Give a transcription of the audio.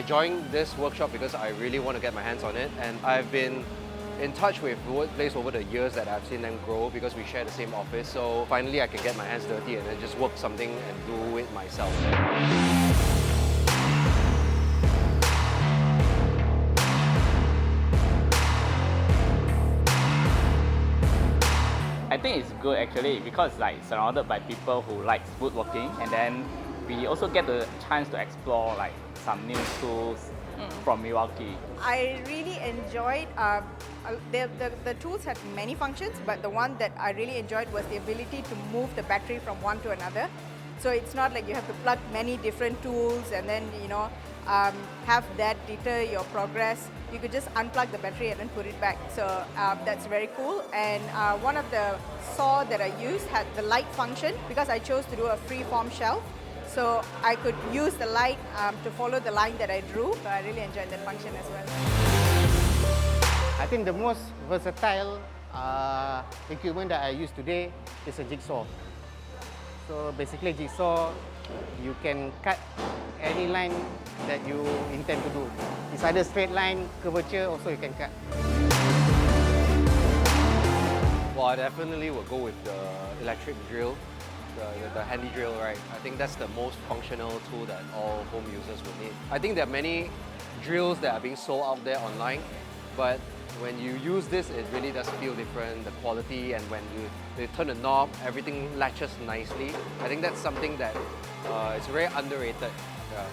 joined this workshop because I really want to get my hands on it, and I've been in touch with Workplace over the years that I've seen them grow because we share the same office. So finally I can get my hands dirty and then just work something and do it myself. I think it's good actually because like surrounded by people who like woodworking, and then we also get the chance to explore like some new tools from Milwaukee. I really enjoyed, the tools had many functions, but the one that I really enjoyed was the ability to move the battery from one to another. So it's not like you have to plug many different tools and then, have that deter your progress. You could just unplug the battery and then put it back. So that's very cool. And one of the saw that I used had the light function because I chose to do a free-form shelf. So I could use the light to follow the line that I drew. So I really enjoyed that function as well. I think the most versatile equipment that I use today is a jigsaw. So basically jigsaw, you can cut any line that you intend to do. It's either straight line, curvature, also you can cut. Well, I definitely will go with the electric drill, the handy drill, right? I think that's the most functional tool that all home users will need. I think there are many drills that are being sold out there online, but when you use this, it really does feel different, the quality, and when you turn the knob, everything latches nicely. I think that's something that is very underrated. Yeah.